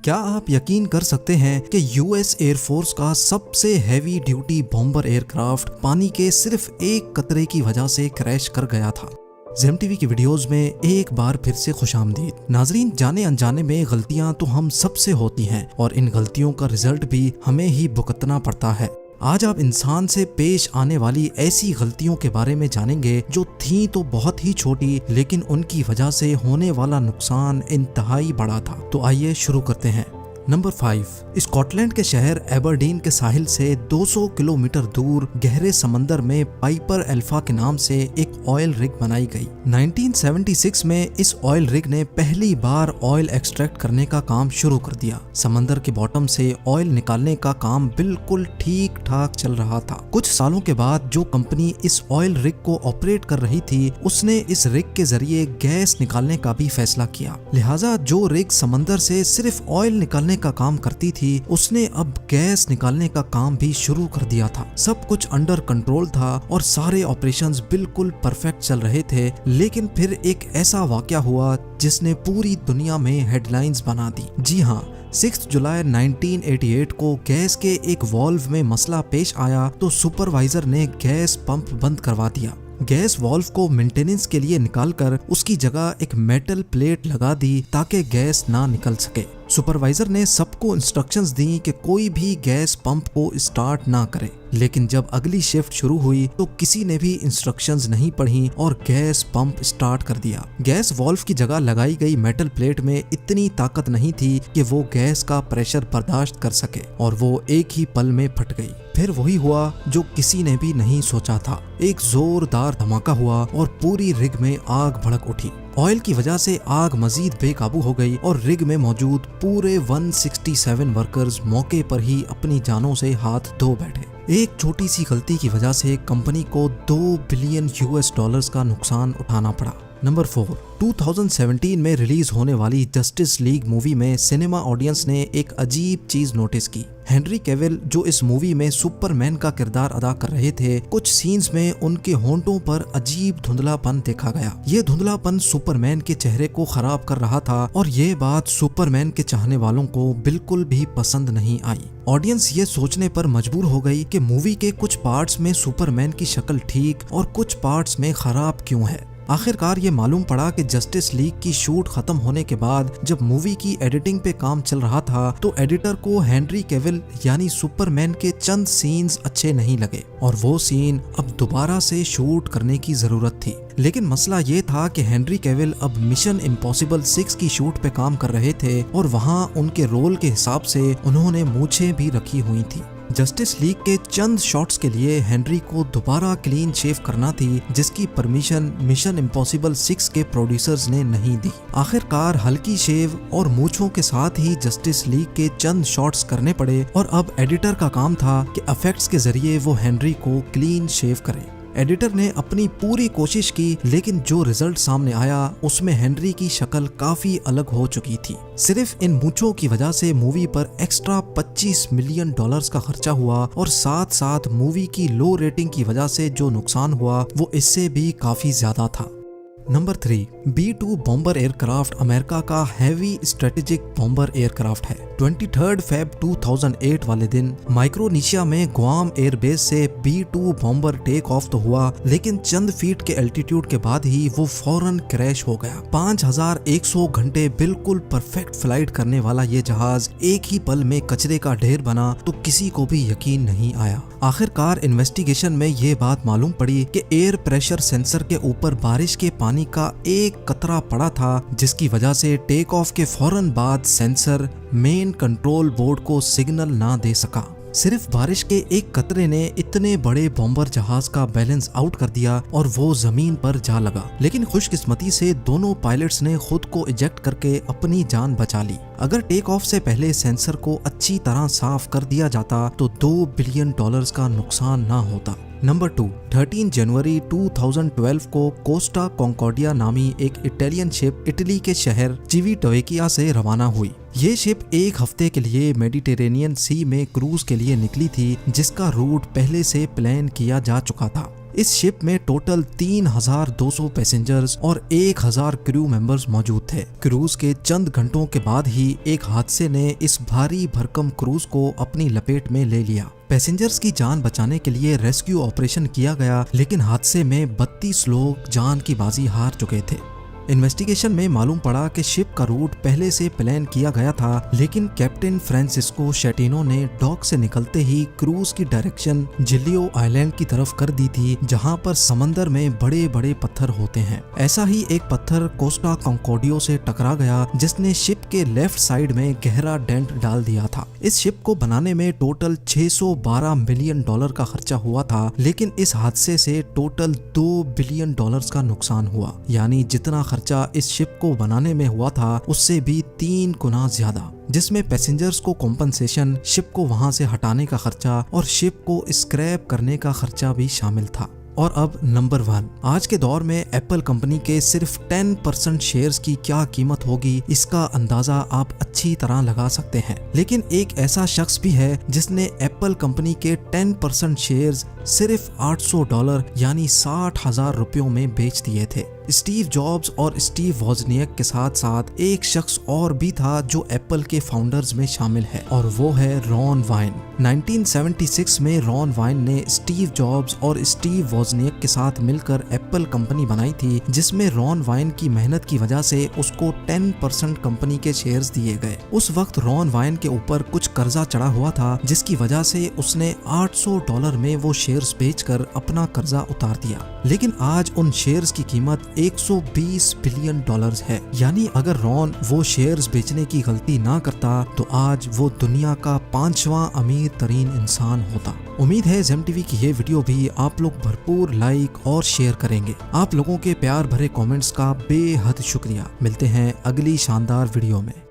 क्या आप यकीन कर सकते हैं कि यूएस एयरफोर्स का सबसे हैवी ड्यूटी बॉम्बर एयरक्राफ्ट पानी के सिर्फ एक कतरे की वजह से क्रैश कर गया था। ज़ेम टीवी की वीडियोस में एक बार फिर से खुशामदीद। नाजरीन, जाने अनजाने में गलतियां तो हम सबसे होती हैं और इन गलतियों का रिजल्ट भी हमें ही भुगतना पड़ता है। आज आप इंसान से पेश आने वाली ऐसी गलतियों के बारे में जानेंगे जो थी तो बहुत ही छोटी, लेकिन उनकी वजह से होने वाला नुकसान इंतहाई बड़ा था। तो आइए शुरू करते हैं। नंबर 5, स्कॉटलैंड के शहर एबरडीन के साहिल से 200 किलोमीटर दूर गहरे समंदर में पाइपर अल्फा के नाम से एक ऑयल रिग बनाई गई। 1976 में इस ऑयल रिग ने पहली बार ऑयल एक्सट्रैक्ट करने का काम शुरू कर दिया। समंदर के बॉटम से ऑयल निकालने का काम बिल्कुल ठीक ठाक चल रहा था। कुछ सालों के बाद जो कंपनी इस ऑयल रिग को ऑपरेट कर रही थी, उसने इस रिग के जरिए गैस निकालने का भी फैसला किया। लिहाजा जो रिग समंदर से सिर्फ ऑयल निकालने का काम करती थी, उसने अब गैस निकालने का काम भी शुरू कर दिया था। सब कुछ अंडर कंट्रोल था और सारे ऑपरेशंस बिल्कुल परफेक्ट चल रहे थे। लेकिन फिर एक ऐसा वाकया हुआ जिसने पूरी दुनिया में हेडलाइंस बना दी। जी हाँ, 6 जुलाई 1988 को गैस के एक वाल्व में मसला पेश आया तो सुपरवाइजर ने गैस पंप बंद करवा दिया। गैस वाल्व को मेंटेनेंस के लिए निकालकर उसकी जगह एक मेटल प्लेट लगा दी ताकि गैस ना निकल सके। सुपरवाइजर ने सबको इंस्ट्रक्शंस दी कि कोई भी गैस पंप को स्टार्ट ना करे। लेकिन जब अगली शिफ्ट शुरू हुई तो किसी ने भी इंस्ट्रक्शंस नहीं पढ़ी और गैस पंप स्टार्ट कर दिया। गैस वाल्व की जगह लगाई गई मेटल प्लेट में इतनी ताकत नहीं थी कि वो गैस का प्रेशर बर्दाश्त कर सके और वो एक ही पल में फट गई। फिर वही हुआ जो किसी ने भी नहीं सोचा था। एक जोरदार धमाका हुआ और पूरी रिग में आग भड़क उठी। ऑयल की वजह से आग मजीद बेकाबू हो गई और रिग में मौजूद पूरे 167 वर्कर्स मौके पर ही अपनी जानों से हाथ धो बैठे। एक छोटी सी गलती की वजह से कंपनी को $2 बिलियन का नुकसान उठाना पड़ा। नंबर 4, 2017 में रिलीज होने वाली जस्टिस लीग मूवी में सिनेमा ऑडियंस ने एक अजीब चीज नोटिस की। हेनरी कैविल जो इस मूवी में सुपरमैन का किरदार अदा कर रहे थे, कुछ सीन्स में उनके होंठों पर अजीब धुंधलापन देखा गया। ये धुंधलापन सुपरमैन के चेहरे को खराब कर रहा था और ये बात सुपरमैन के चाहने वालों को बिल्कुल भी पसंद नहीं आई। ऑडियंस ये सोचने पर मजबूर हो गई कि मूवी के कुछ पार्ट्स में सुपरमैन की शक्ल ठीक और कुछ पार्ट्स में खराब क्यों है। आखिरकार ये मालूम पड़ा कि जस्टिस लीग की शूट खत्म होने के बाद जब मूवी की एडिटिंग पे काम चल रहा था तो एडिटर को हेनरी कैविल यानी सुपरमैन के चंद सीन्स अच्छे नहीं लगे और वो सीन अब दोबारा से शूट करने की जरूरत थी। लेकिन मसला ये था कि हेनरी कैविल अब मिशन इम्पॉसिबल 6 की शूट पे काम कर रहे थे और वहाँ उनके रोल के हिसाब से उन्होंने मूछें भी रखी हुई थी। जस्टिस लीग के चंद शॉट्स के लिए हेनरी को दोबारा क्लीन शेव करना थी, जिसकी परमिशन मिशन इम्पॉसिबल 6 के प्रोड्यूसर्स ने नहीं दी। आखिरकार हल्की शेव और मूछों के साथ ही जस्टिस लीग के चंद शॉट्स करने पड़े और अब एडिटर का काम था कि इफेक्ट्स के जरिए वो हेनरी को क्लीन शेव करे। एडिटर ने अपनी पूरी कोशिश की, लेकिन जो रिजल्ट सामने आया उसमें हेनरी की शक्ल काफी अलग हो चुकी थी। सिर्फ इन मूंछों की वजह से मूवी पर एक्स्ट्रा $25 मिलियन का खर्चा हुआ और साथ साथ मूवी की लो रेटिंग की वजह से जो नुकसान हुआ वो इससे भी काफी ज्यादा था। Number 3, B-2 bomber aircraft America का हैवी स्ट्रेटेजिक बॉम्बर एयरक्राफ्ट है। 23 फेब 2008 वाले दिन माइक्रोनेशिया में ग्वाम एयरबेस से B-2 बॉम्बर टेक ऑफ तो हुआ, लेकिन चंद फीट के एल्टीट्यूड के बाद ही वो फौरन क्रैश हो गया। 5100 घंटे बिल्कुल परफेक्ट फ्लाइट करने वाला ये जहाज एक ही पल में कचरे का ढेर बना तो किसी को भी यकीन नहीं आया। आखिरकार इन्वेस्टिगेशन में ये बात मालूम पड़ी कि एयर प्रेशर सेंसर के ऊपर बारिश के पानी का एक कतरा पड़ा था, जिसकी वजह से टेक ऑफ के फौरन बाद सेंसर मेन कंट्रोल बोर्ड को सिग्नल ना दे सका। सिर्फ बारिश के एक कतरे ने इतने बड़े बॉम्बर जहाज का बैलेंस आउट कर दिया और वो जमीन पर जा लगा। लेकिन खुशकिस्मती से दोनों पायलट्स ने खुद को इजेक्ट करके अपनी जान बचा ली। अगर टेक ऑफ से पहले सेंसर को अच्छी तरह साफ कर दिया जाता तो $2 बिलियन का नुकसान ना होता। नंबर 2, 13 जनवरी 2012 को कोस्टा कॉन्कॉर्डिया नामी एक इटालियन शिप इटली के शहर चिविटोवेकिया से रवाना हुई। ये शिप एक हफ्ते के लिए मेडिटेरेनियन सी में क्रूज के लिए निकली थी, जिसका रूट पहले से प्लान किया जा चुका था। इस शिप में टोटल 3200 पैसेंजर्स और 1000 क्रू मेंबर्स मौजूद थे। क्रूज के चंद घंटों के बाद ही एक हादसे ने इस भारी भरकम क्रूज को अपनी लपेट में ले लिया। पैसेंजर्स की जान बचाने के लिए रेस्क्यू ऑपरेशन किया गया, लेकिन हादसे में 32 लोग जान की बाजी हार चुके थे। इन्वेस्टिगेशन में मालूम पड़ा कि शिप का रूट पहले से प्लान किया गया था, लेकिन कैप्टन फ्रांसिस्को शेटिनो ने डॉक से निकलते ही क्रूज की डायरेक्शन जिलियो आइलैंड की तरफ कर दी थी, जहां पर समंदर में बड़े बड़े पत्थर होते हैं। ऐसा ही एक पत्थर कोस्टा कॉन्कॉर्डियो से टकरा गया, जिसने शिप के लेफ्ट साइड में गहरा डेंट डाल दिया था। इस शिप को बनाने में टोटल $612 मिलियन का खर्चा हुआ था, लेकिन इस हादसे से टोटल $2 बिलियन का नुकसान हुआ। यानी जितना खर्चा इस शिप को बनाने में हुआ था उससे भी 3 गुना ज्यादा, जिसमें पैसेंजर्स को कॉम्पनसेशन, शिप को वहां से हटाने का खर्चा और शिप को स्क्रैप करने का खर्चा भी शामिल था। और अब नंबर 1, आज के दौर में एप्पल कंपनी के सिर्फ 10% शेयर्स की क्या कीमत होगी, इसका अंदाजा आप अच्छी तरह लगा सकते हैं। लेकिन एक ऐसा शख्स भी है जिसने एप्पल कंपनी के 10% शेयर्स सिर्फ $800 यानी 60,000 रुपयों में बेच दिए थे। स्टीव जॉब्स और स्टीव वोजनियक के साथ साथ एक शख्स और भी था जो एप्पल के फाउंडर्स में शामिल है, और वो है रॉन वाइन। 1976 में रॉन वाइन ने स्टीव जॉब्स और स्टीव वोजनियक के साथ मिलकर एप्पल कंपनी बनाई थी, जिसमें रॉन वाइन की मेहनत की वजह से उसको 10% कंपनी के शेयर्स दिए गए। उस वक्त रॉन वाइन के ऊपर कुछ कर्जा चढ़ा हुआ था, जिसकी वजह से उसने $800 में वो शेयर्स बेचकर अपना कर्जा उतार दिया। लेकिन आज उन शेयर्स की कीमत $120 बिलियन है। यानी अगर रॉन वो शेयर्स बेचने की गलती ना करता तो आज वो दुनिया का 5वां अमीर तरीन इंसान होता। उम्मीद है जेम टीवी की ये वीडियो भी आप लोग भरपूर लाइक और शेयर करेंगे। आप लोगों के प्यार भरे कमेंट्स का बेहद शुक्रिया। मिलते हैं अगली शानदार वीडियो में।